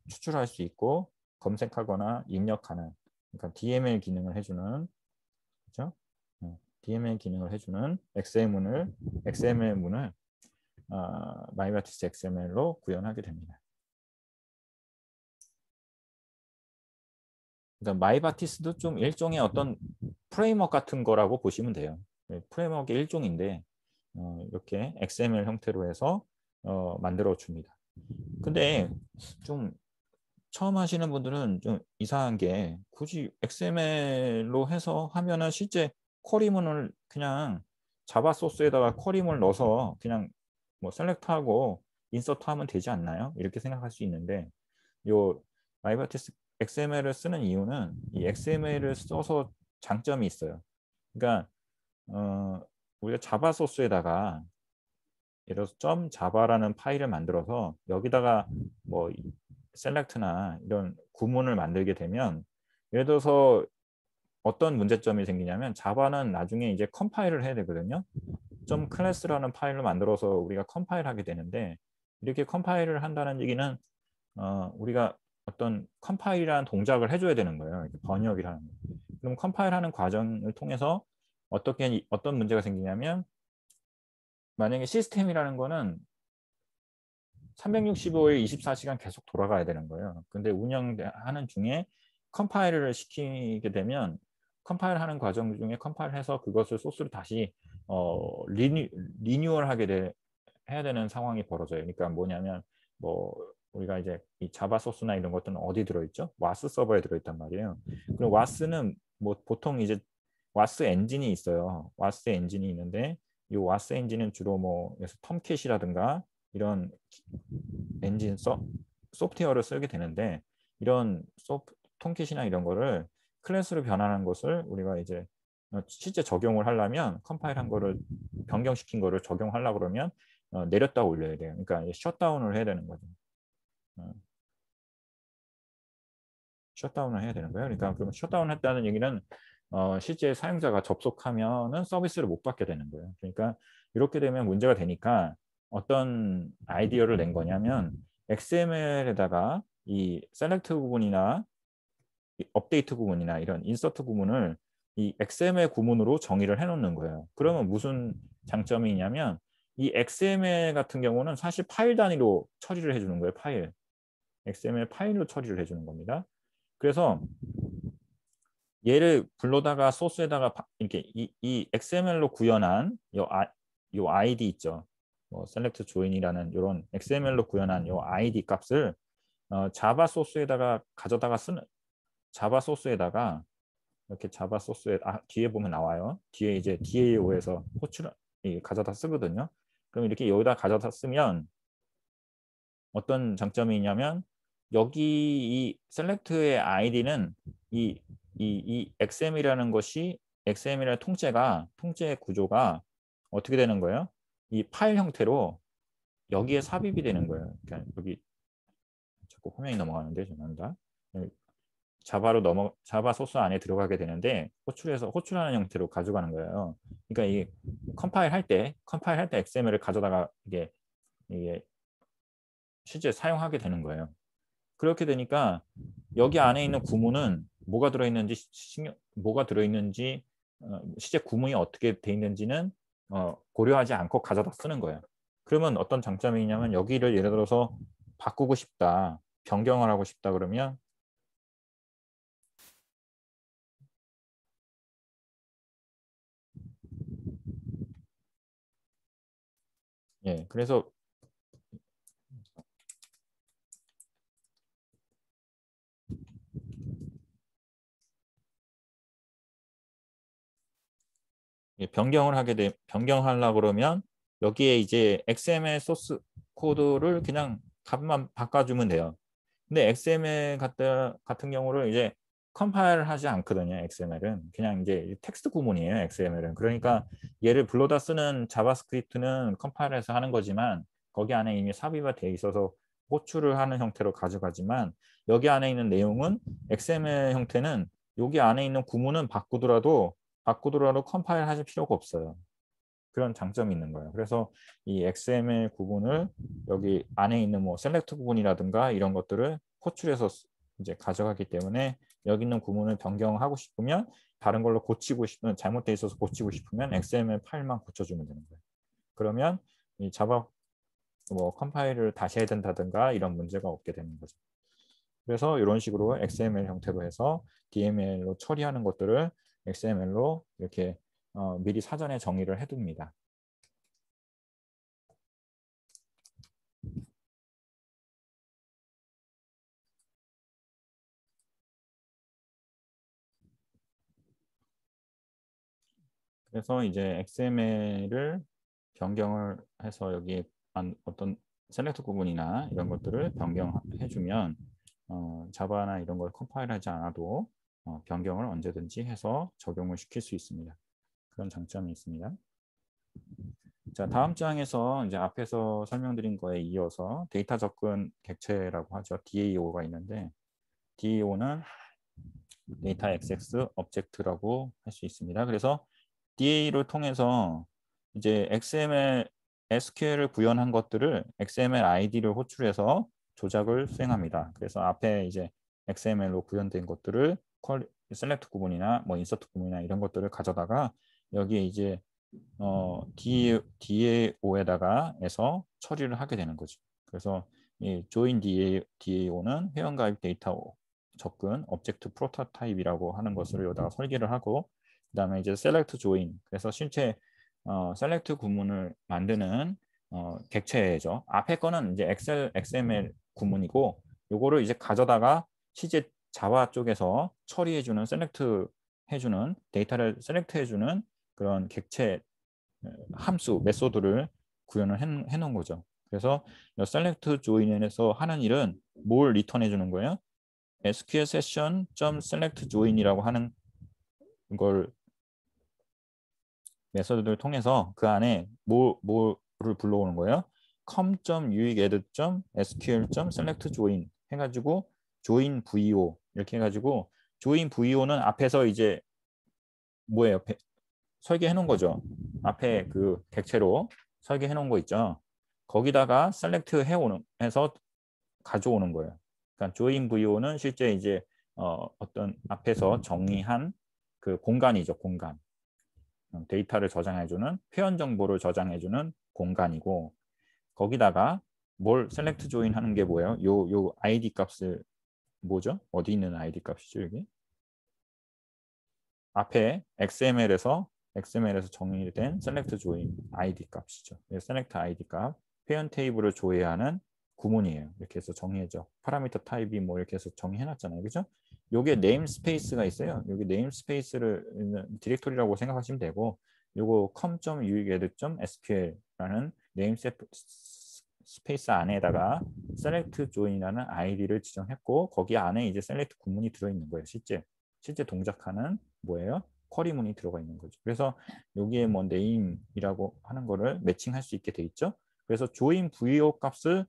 추출할 수 있고, 검색하거나 입력하는, 그러니까 DML 기능을 해주는, 그렇죠? DML 기능을 해주는 XML문을 마이바티스 XML로 구현하게 됩니다. 그러니까 마이바티스도 좀 일종의 어떤 프레임워크 같은 거라고 보시면 돼요. 프레임워크의 일종인데 이렇게 XML 형태로 해서 만들어 줍니다. 근데 좀 처음 하시는 분들은 좀 이상한 게 굳이 XML로 해서 하면은 실제 쿼리문을 그냥 자바 소스에다가 쿼리문을 넣어서 그냥 뭐 셀렉트하고 인서트하면 되지 않나요? 이렇게 생각할 수 있는데 요 마이바티스 XML을 쓰는 이유는 이 XML을 써서 장점이 있어요. 그러니까 우리가 자바 소스에다가 예를 들어서 .java라는 파일을 만들어서 여기다가 뭐 셀렉트나 이런 구문을 만들게 되면 예를 들어서 어떤 문제점이 생기냐면 자바는 나중에 이제 컴파일을 해야 되거든요. .class라는 파일을 만들어서 우리가 컴파일하게 되는데 이렇게 컴파일을 한다는 얘기는 우리가 어떤 컴파일이라는 동작을 해줘야 되는 거예요. 이렇게 번역이라는 거. 그럼 컴파일하는 과정을 통해서 어떤 문제가 생기냐면 만약에 시스템이라는 거는 365일 24시간 계속 돌아가야 되는 거예요. 근데 운영하는 중에 컴파일을 시키게 되면 컴파일하는 과정 중에 컴파일해서 그것을 소스를 다시 리뉴얼하게 해야 되는 상황이 벌어져요. 그러니까 뭐냐면 뭐 우리가 이제 이 자바 소스나 이런 것들은 어디 들어있죠? 와스 서버에 들어있단 말이에요. 그럼 와스는 뭐 보통 이제 와스 엔진이 있어요. 와스 엔진이 있는데 이 와스 엔진은 주로 뭐 텀캣이라든가 이런 엔진 소프트웨어를 쓰게 되는데 이런 톰캣이나 이런 거를 클래스로 변환한 것을 우리가 이제 실제 적용을 하려면 컴파일한 거를 변경시킨 거를 적용하려고 그러면 내렸다 올려야 돼요. 그러니까 셧다운을 해야 되는 거죠. 셧다운을 해야 되는 거예요. 그러니까 그럼 셧다운 했다는 얘기는 실제 사용자가 접속하면은 서비스를 못 받게 되는 거예요. 그러니까 이렇게 되면 문제가 되니까 어떤 아이디어를 낸 거냐면 XML에다가 이 셀렉트 구문이나 업데이트 구문이나 이런 인서트 구문을 이 XML 구문으로 정의를 해놓는 거예요. 그러면 무슨 장점이 있냐면 이 XML 같은 경우는 사실 파일 단위로 처리를 해주는 거예요. 파일. XML 파일로 처리를 해주는 겁니다. 그래서 얘를 불러다가 소스에다가 이렇게 이 XML로 구현한 요 ID 있죠. 뭐 select join이라는 이런 XML로 구현한 요 ID 값을 자바 소스에다가 가져다가 쓰는 자바 소스에다가 이렇게 자바 소스에 뒤에 보면 나와요. 뒤에 이제 DAO에서 호출 가져다 쓰거든요. 그럼 이렇게 여기다 가져다 쓰면 어떤 장점이 있냐면 여기 이 셀렉트의 아이디는 이 XM이라는 것이 XM이라는 통째 구조가 어떻게 되는 거예요? 이 파일 형태로 여기에 삽입이 되는 거예요. 그러니까 여기 자꾸 화면이 넘어가는데 죄송합니다. 자바 소스 안에 들어가게 되는데 호출하는 형태로 가져가는 거예요. 그러니까 이 컴파일 할 때 XML을 가져다가 이게 실제 사용하게 되는 거예요. 그렇게 되니까 여기 안에 있는 구문은 뭐가 들어있는지 실제 구문이 어떻게 돼 있는지는 고려하지 않고 가져다 쓰는 거예요. 그러면 어떤 장점이 있냐면 여기를 예를 들어서 바꾸고 싶다, 변경을 하고 싶다 그러면 그래서 변경하려고 그러면 여기에 이제 XML 소스 코드를 그냥 값만 바꿔주면 돼요. 근데 XML 같은 경우를 이제 컴파일을 하지 않거든요. XML은 그냥 이제 텍스트 구문이에요. XML은 그러니까 얘를 불러다 쓰는 자바스크립트는 컴파일해서 하는 거지만 거기 안에 이미 삽입이 돼 있어서 호출을 하는 형태로 가져가지만 여기 안에 있는 내용은 XML 형태는 여기 안에 있는 구문은 바꾸더라도 컴파일 하실 필요가 없어요. 그런 장점이 있는 거예요. 그래서 이 XML 구분을 여기 안에 있는 뭐 셀렉트 구분이라든가 이런 것들을 호출해서 이제 가져가기 때문에 여기 있는 구문을 변경하고 싶으면 다른 걸로 고치고 싶으면 잘못돼 있어서 고치고 싶으면 XML 파일만 고쳐주면 되는 거예요. 그러면 이 자바 뭐 컴파일을 다시 해야 된다든가 이런 문제가 없게 되는 거죠. 그래서 이런 식으로 XML 형태로 해서 DML로 처리하는 것들을 XML로 이렇게 미리 사전에 정의를 해둡니다. 그래서 이제 XML을 변경을 해서 여기에 어떤 셀렉트 구분이나 이런 것들을 변경해주면 자바나 이런 걸 컴파일하지 않아도 변경을 언제든지 해서 적용을 시킬 수 있습니다. 그런 장점이 있습니다. 자, 다음 장에서 이제 앞에서 설명드린 거에 이어서 데이터 접근 객체라고 하죠. DAO가 있는데 DAO는 데이터 액세스 오브젝트라고 할 수 있습니다. 그래서 DA를 통해서 이제 XML, SQL을 구현한 것들을 XML ID를 호출해서 조작을 수행합니다. 그래서 앞에 이제 XML로 구현된 것들을 셀렉트 구문이나 뭐 인서트 구문이나 이런 것들을 가져다가 여기에 이제 DAO에다가 해서 처리를 하게 되는 거죠. 그래서 이 join DAO는 회원가입 데이터 접근 오브젝트 프로토타입이라고 하는 것을 여기다가 설계를 하고 그다음에 이제 select join 그래서 실제 select 구문을 만드는 객체죠. 앞에 거는 이제 XML 구문이고 요거를 이제 가져다가 실제 자바 쪽에서 처리해주는 select 해주는 데이터를 select 해주는 그런 객체 함수 메소드를 구현을 해놓은 거죠. 그래서 select join에서 하는 일은 뭘 리턴해 주는 거예요? SQL session.select join이라고 하는 걸 메소드를 통해서 그 안에 뭐를 불러오는 거예요? com.uigadd.sql.select join 해가지고 join vo 이렇게 해가지고 join vo는 앞에서 이제 뭐예요? 설계해 놓은 거죠. 앞에 그 객체로 설계해 놓은 거 있죠. 거기다가 select 해서 가져오는 거예요. 그러니까 join vo는 실제 이제 어떤 앞에서 정의한 그 공간이죠. 공간. 데이터를 저장해주는 회원 정보를 저장해주는 공간이고 거기다가 뭘 select join 하는 게 뭐예요? 요 id 값을 뭐죠? 어디 있는 id 값이죠, 여기? 앞에 XML에서 정의된 select join id 값이죠. select id 값 회원 테이블을 조회하는 구문이에요. 이렇게 해서 정의해줘. 파라미터 타입이 뭐 이렇게 해서 정의해놨잖아요. 그죠? 요게 네임스페이스가 있어요. 여기 네임스페이스를 디렉토리라고 생각하시면 되고 요거 com.uigadd.sql라는 네임스페이스 안에다가 select join이라는 id를 지정했고 거기 안에 이제 select 구문이 들어있는 거예요. 실제 동작하는 뭐예요? 쿼리문이 들어가 있는 거죠. 그래서 여기에 뭐 name이라고 하는 거를 매칭할 수 있게 돼 있죠. 그래서 join vo 값을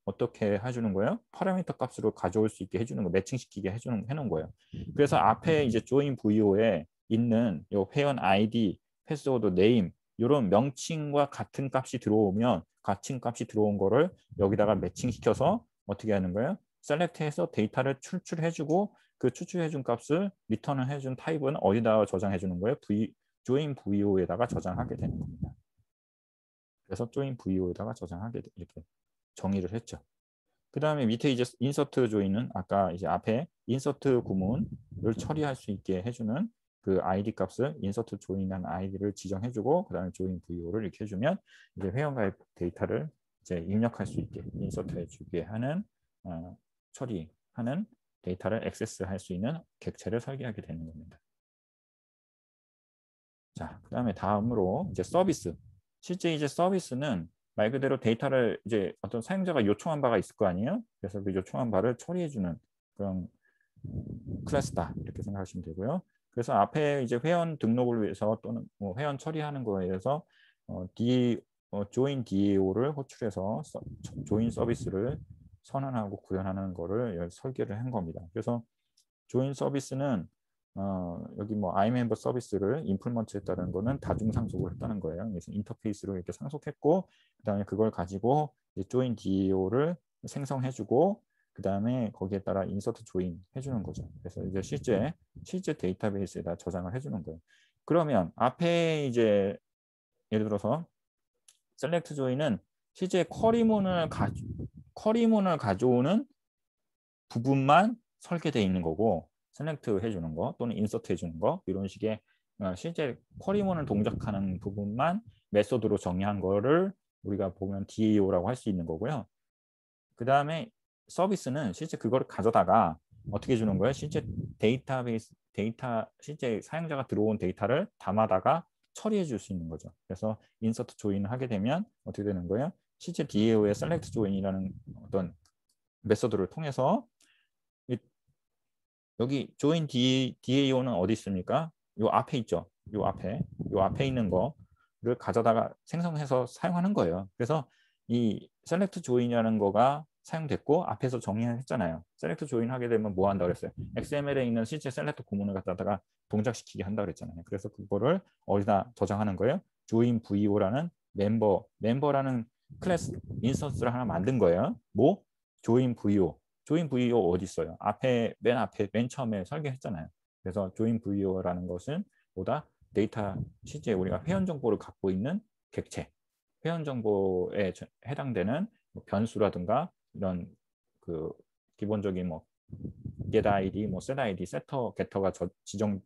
어떻게 해주는 거예요? 파라미터 값으로 가져올 수 있게 해주는 거, 매칭시키게 해놓은 거예요. 그래서 앞에 이제 join vo에 있는 요 회원 ID, 패스워드, 네임 이런 명칭과 같은 값이 들어오면 같은 값이 들어온 거를 여기다가 매칭시켜서 어떻게 하는 거예요? 셀렉트해서 데이터를 출출해주고 그 추출해준 값을 리턴을 해준 타입은 어디다가 저장해 주는 거예요? join vo에다가 저장하게 되는 겁니다. 그래서 join vo에다가 저장하게 이렇게 정의를 했죠. 그 다음에 밑에 이제 insert join은 아까 이제 앞에 insert 구문을 처리할 수 있게 해주는 그 id 값을 insert join이라는 id를 지정해주고 그 다음에 join vo를 이렇게 해주면 이제 회원가입 데이터를 이제 입력할 수 있게 insert 해주게 하는 처리하는 데이터를 액세스할 수 있는 객체를 설계하게 되는 겁니다. 자, 그다음에 다음으로 이제 서비스. 실제 이제 서비스는 말 그대로 데이터를 이제 어떤 사용자가 요청한 바가 있을 거 아니에요? 그래서 그 요청한 바를 처리해주는 그런 클래스다 이렇게 생각하시면 되고요. 그래서 앞에 이제 회원 등록을 위해서 또는 뭐 회원 처리하는 거에 대해서 join DAO를 호출해서 join 서비스를 선언하고 구현하는 거를 설계를 한 겁니다. 그래서 join 서비스는 여기 뭐 iMember 서비스를 임플먼트 했다는 거는 다중 상속을 했다는 거예요. 그래서 인터페이스로 이렇게 상속했고 그다음에 그걸 가지고 이제 join DAO를 생성해주고 그다음에 거기에 따라 insert join 해주는 거죠. 그래서 이제 실제 데이터베이스에다 저장을 해주는 거예요. 그러면 앞에 이제 예를 들어서 select join은 실제 쿼리문을 가져오는 부분만 설계되어 있는 거고 셀렉트 해주는 거 또는 인서트 해주는 거 이런 식의 실제 쿼리문을 동작하는 부분만 메소드로 정의한 거를 우리가 보면 DAO라고 할 수 있는 거고요. 그 다음에 서비스는 실제 그거를 가져다가 어떻게 주는 거예요? 실제 실제 사용자가 들어온 데이터를 담아다가 처리해 줄 수 있는 거죠. 그래서 인서트 조인을 하게 되면 어떻게 되는 거예요? 실제 DAO의 셀렉트 조인이라는 어떤 메소드를 통해서 여기 join DAO는 어디 있습니까? 요 앞에 있죠. 요 앞에 있는 거를 가져다가 생성해서 사용하는 거예요. 그래서 이 select join이라는 거가 사용됐고 앞에서 정의했잖아요. select join 하게 되면 뭐 한다 그랬어요? XML에 있는 실제 select 구문을 갖다가 동작시키게 한다 그랬잖아요. 그래서 그거를 어디다 저장하는 거예요? join VO라는 멤버라는 클래스 인스턴스를 하나 만든 거예요. 뭐? join VO. join VO 어디 있어요? 앞에 맨 처음에 설계했잖아요. 그래서 join VO라는 것은 보다 데이터 실제 우리가 회원 정보를 갖고 있는 객체, 회원 정보에 해당되는 뭐 변수라든가 이런 그 기본적인 뭐 get ID, 뭐 set ID, setter, getter가 지정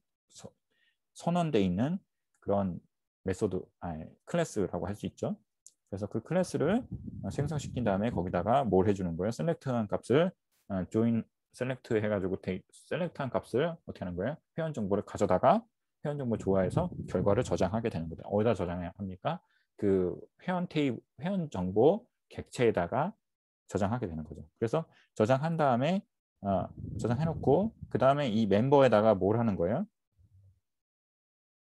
선언돼 있는 그런 메소드, 클래스라고 할 수 있죠. 그래서 그 클래스를 생성시킨 다음에 거기다가 뭘 해주는 거예요? select한 값을 join select 해가지고 select한 값을 어떻게 하는 거예요? 회원 정보를 가져다가 회원 정보 조화해서 결과를 저장하게 되는 거예요. 어디다 저장해야 합니까? 그 회원 정보 객체에다가 저장하게 되는 거죠. 그래서 저장한 다음에 저장해놓고 그 다음에 이 멤버에다가 뭘 하는 거예요?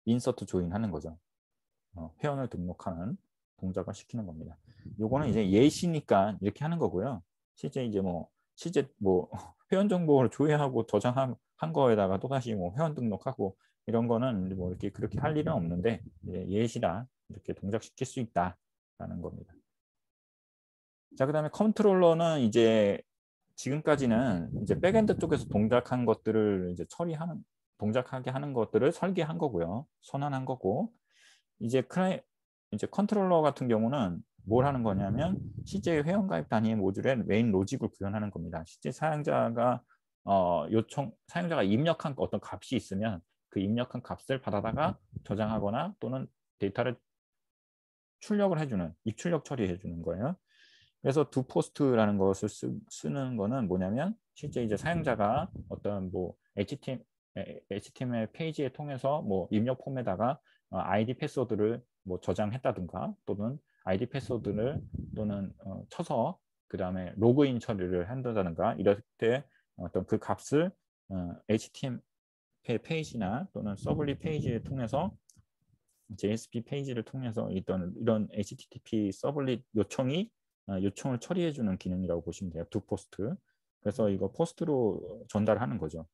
인서트 조인 하는 거죠. 회원을 등록하는 동작을 시키는 겁니다. 요거는 이제 예시니까 이렇게 하는 거고요. 실제 뭐 회원 정보를 조회하고 저장한 거에다가 또다시 뭐 회원 등록하고 이런 거는 뭐 이렇게 그렇게 할 일은 없는데 예시라 이렇게 동작시킬 수 있다라는 겁니다. 자, 그다음에 컨트롤러는 이제 지금까지는 이제 백엔드 쪽에서 동작한 것들을 이제 동작하게 하는 것들을 설계한 거고요. 선언한 거고 이제 컨트롤러 같은 경우는 뭘 하는 거냐면 실제 회원가입 단위 모듈의 메인 로직을 구현하는 겁니다. 실제 사용자가 사용자가 입력한 어떤 값이 있으면 그 입력한 값을 받아다가 저장하거나 또는 데이터를 출력을 해주는 입출력 처리해 주는 거예요. 그래서 두포스트라는 것을 쓰는 거는 뭐냐면 실제 이제 사용자가 어떤 뭐 HTML 페이지에 통해서 뭐 입력 폼에다가 아이디 패스워드를 뭐 저장했다든가 또는 아이디 패스워드를 또는 쳐서 그 다음에 로그인 처리를 한다든가 이럴 때 어떤 그 값을 HTML 페이지나 또는 서블릿 페이지를 통해서 JSP 페이지를 통해서 이런 HTTP 서블릿 요청을 처리해주는 기능이라고 보시면 돼요. 두 포스트. 그래서 이거 포스트로 전달하는 거죠.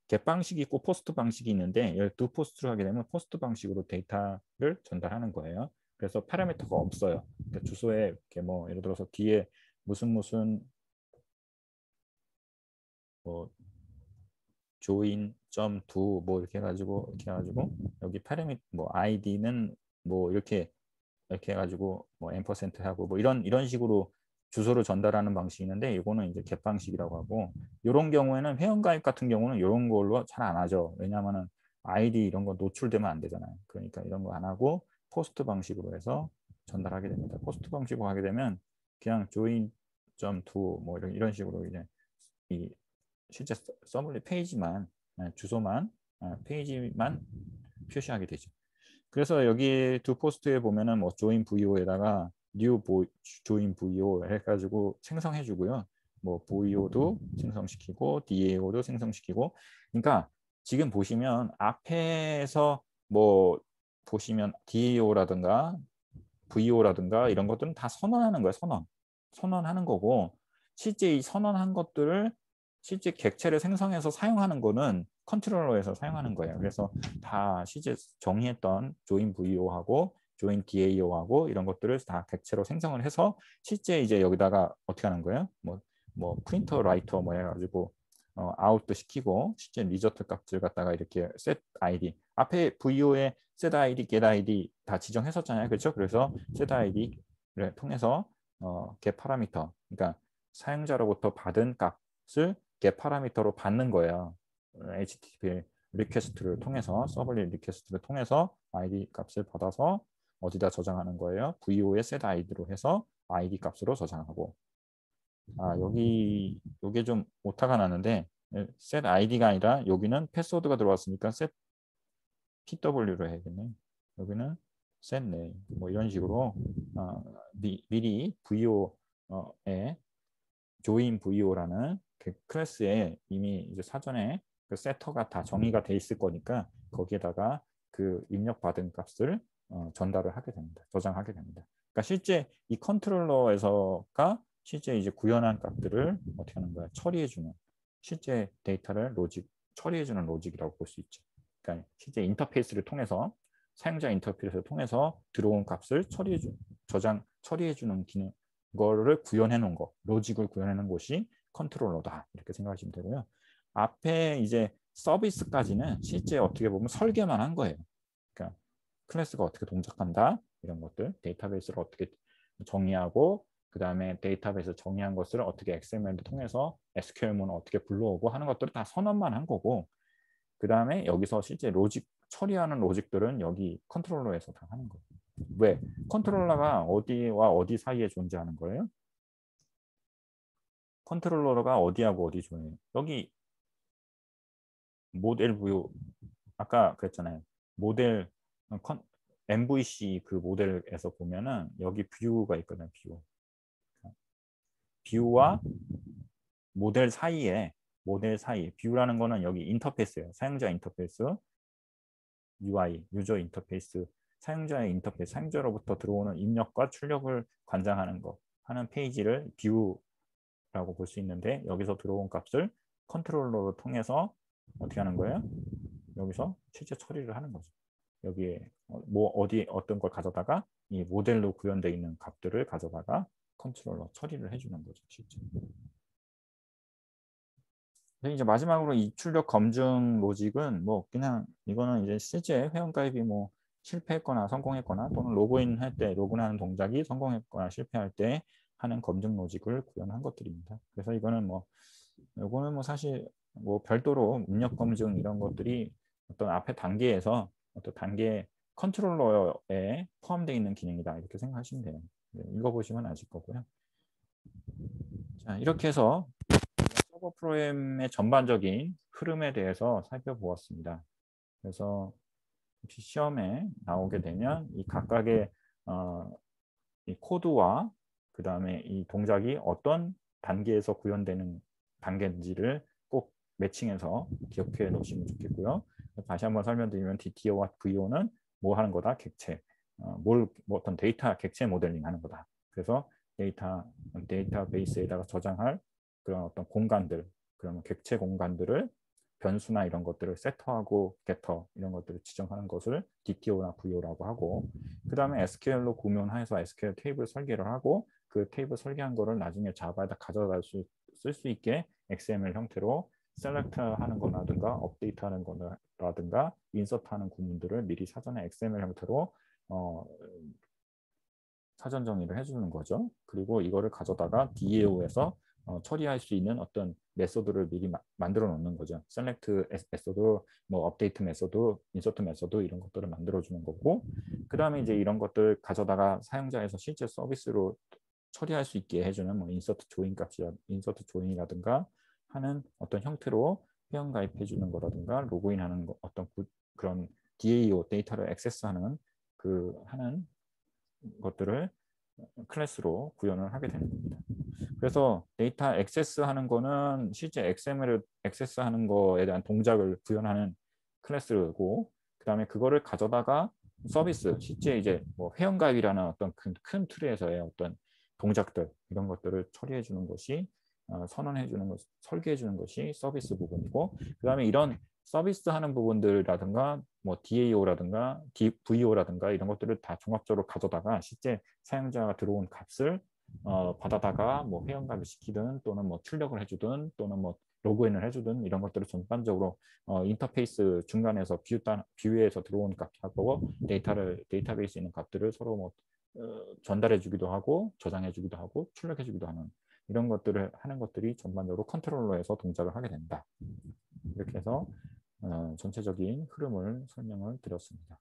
get 방식이 있고 포스트 방식이 있는데 두 포스트로 하게 되면 포스트 방식으로 데이터를 전달하는 거예요. 그래서 파라미터가 없어요. 그러니까 주소에 이렇게 뭐 예를 들어서 뒤에 무슨 뭐 join.do 뭐 이렇게 해가지고 여기 파라미터 뭐 id는 뭐 이렇게 해가지고 뭐 앰퍼센트 하고 뭐 이런 식으로 주소를 전달하는 방식이 있는데 이거는 이제 get 방식이라고 하고 이런 경우에는 회원가입 같은 경우는 이런 걸로 잘 안 하죠. 왜냐하면은 아이디 이런 거 노출되면 안 되잖아요. 그러니까 이런 거 안 하고 포스트 방식으로 해서 전달하게 됩니다. 포스트 방식으로 하게 되면 그냥 join.do 뭐 이런 식으로 이제 이 실제 서블릿 페이지만 주소만 페이지만 표시하게 되죠. 그래서 여기 두 포스트에 보면은 뭐 join VO에다가 new join VO 해가지고 생성해 주고요. 뭐 VO도 생성시키고 DAO도 생성시키고. 그러니까 지금 보시면 앞에서 뭐 보시면 DAO라든가 VO라든가 이런 것들은 다 선언하는 거예요. 선언하는 거고 실제 이 선언한 것들을 실제 객체를 생성해서 사용하는 거는 컨트롤러에서 사용하는 거예요. 그래서 다 실제 정의했던 join VO하고 join DAO하고 이런 것들을 다 객체로 생성을 해서 실제 이제 여기다가 어떻게 하는 거예요? 뭐 프린터 라이터 뭐 해가지고 아웃도 시키고 실제 리저트 값을 갖다가 이렇게 set ID 앞에 VO에 set ID, get ID 다 지정했었잖아요. 그렇죠? 그래서 set ID를 통해서 get 파라미터 그러니까 사용자로부터 받은 값을 get 파라미터로 받는 거예요. HTTP 리퀘스트를 통해서 서블릿 리퀘스트를 통해서 ID 값을 받아서 어디다 저장하는 거예요? VO의 set ID로 해서 ID 값으로 저장하고 여기 좀 오타가 나는데 set ID가 아니라 여기는 패스워드가 들어왔으니까 set PW로 해야겠네. 여기는 set name 뭐 이런 식으로 미리 VO에 join VO라는 그 클래스에 이미 이제 사전에 그 세터가 다 정의가 돼 있을 거니까 거기에다가 그 입력받은 값을 전달을 하게 됩니다. 저장하게 됩니다. 그러니까 실제 이 컨트롤러에서가 실제 이제 구현한 값들을 어떻게 하는 거야? 처리해주는 실제 데이터를 로직 처리해주는 로직이라고 볼 수 있죠. 그러니까 실제 인터페이스를 통해서 사용자 인터페이스를 통해서 들어온 값을 처리해주는 기능 거를 구현해 놓은 거, 로직을 구현해 놓은 것이 컨트롤러다 이렇게 생각하시면 되고요. 앞에 이제 서비스까지는 실제 어떻게 보면 설계만 한 거예요. 그러니까 클래스가 어떻게 동작한다 이런 것들, 데이터베이스를 어떻게 정의하고 그 다음에 데이터베이스 정의한 것을 어떻게 XML을 통해서 SQL문을 어떻게 불러오고 하는 것들을 다 선언만 한 거고 그 다음에 여기서 실제 로직 처리하는 로직들은 여기 컨트롤러에서 다 하는 거예요. 왜? 컨트롤러가 어디와 어디 사이에 존재하는 거예요? 컨트롤러가 어디하고 어디 존재해요? 여기 모델 뷰 아까 그랬잖아요. 모델 MVC 그 모델에서 보면은 여기 뷰가 있거든요. 뷰와 모델 사이에 뷰라는 거는 여기 인터페이스예요. 사용자 인터페이스, UI, 유저 인터페이스, 사용자의 인터페이스, 사용자로부터 들어오는 입력과 출력을 관장하는 거 하는 페이지를 뷰라고 볼 수 있는데 여기서 들어온 값을 컨트롤러를 통해서 어떻게 하는 거예요? 여기서 실제 처리를 하는 거죠. 여기에 뭐 어떤 걸 가져다가 이 모델로 구현되어 있는 값들을 가져다가 컨트롤러 처리를 해주는 거죠. 실제. 이제 마지막으로 이 출력 검증 로직은 뭐 그냥 이거는 이제 실제 회원가입이 뭐 실패했거나 성공했거나 또는 로그인할 때 로그인하는 동작이 성공했거나 실패할 때 하는 검증 로직을 구현한 것들입니다. 그래서 이거는 뭐 사실 뭐 별도로 입력 검증 이런 것들이 어떤 앞에 단계에서 어떤 단계 컨트롤러에 포함되어 있는 기능이다 이렇게 생각하시면 돼요. 읽어보시면 아실 거고요. 자, 이렇게 해서 서버 프로그램의 전반적인 흐름에 대해서 살펴보았습니다. 그래서 혹시 시험에 나오게 되면 이 각각의 이 코드와 그 다음에 이 동작이 어떤 단계에서 구현되는 단계인지를 꼭 매칭해서 기억해 놓으시면 좋겠고요. 다시 한번 설명드리면 DTO와 VO는 뭐 하는 거다? 객체. 뭐 어떤 데이터 객체 모델링 하는 거다. 그래서 데이터베이스에다가 저장할 그런 어떤 공간들, 그런 객체 공간들을 변수나 이런 것들을 세터하고 게터 이런 것들을 지정하는 것을 DTO나 VO라고 하고 그 다음에 SQL로 구현해서 SQL 테이블 설계를 하고 그 테이블 설계한 거를 나중에 자바에다 가져다 쓸 수 있게 XML 형태로 셀렉트 하는 거라든가 업데이트 하는 거라든가 인서트 하는 구문들을 미리 사전에 XML 형태로 사전 정의를 해주는 거죠. 그리고 이거를 가져다가 DAO에서 처리할 수 있는 어떤 메소드를 미리 만들어 놓는 거죠. 셀렉트 메소드, 뭐 업데이트 메소드, 인서트 메소드 이런 것들을 만들어 주는 거고 그 다음에 이제 이런 것들 가져다가 사용자에서 실제 서비스로 처리할 수 있게 해주는 뭐 인서트 조인 값이라 인서트 조인이라든가 하는 어떤 형태로 회원 가입해 주는 거라든가 로그인하는 어떤 그런 DAO 데이터를 액세스하는 하는 것들을 클래스로 구현을 하게 되는 겁니다. 그래서 데이터 액세스하는 거는 실제 XML을 액세스하는 거에 대한 동작을 구현하는 클래스고 그 다음에 그거를 가져다가 서비스 실제 이제 뭐 회원가입이라는 어떤 큰 틀에서의 어떤 동작들 이런 것들을 처리해 주는 것이 선언해 주는 것, 설계해 주는 것이 서비스 부분이고 그 다음에 이런 서비스 하는 부분들이라든가 뭐 DAO라든가 VO라든가 이런 것들을 다 종합적으로 가져다가 실제 사용자가 들어온 값을 받아다가 뭐 회원가입을 시키든 또는 뭐 출력을 해주든 또는 뭐 로그인을 해주든 이런 것들을 전반적으로 인터페이스 중간에서 뷰에서 들어온 값하고 데이터베이스에 있는 값들을 서로 뭐 전달해 주기도 하고 저장해 주기도 하고 출력해 주기도 하는 이런 것들을 하는 것들이 전반적으로 컨트롤러에서 동작을 하게 된다. 이렇게 해서 전체적인 흐름을 설명을 드렸습니다.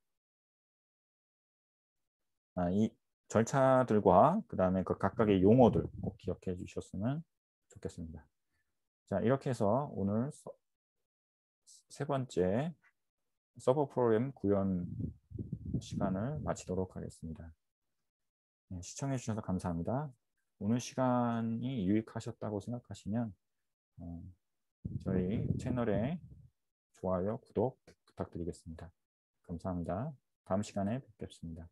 이 절차들과 그 다음에 그 각각의 용어들 꼭 기억해 주셨으면 좋겠습니다. 자, 이렇게 해서 오늘 세 번째 서버 프로그램 구현 시간을 마치도록 하겠습니다. 시청해 주셔서 감사합니다. 오늘 시간이 유익하셨다고 생각하시면 어, 저희 채널에 좋아요, 구독 부탁드리겠습니다. 감사합니다. 다음 시간에 뵙겠습니다.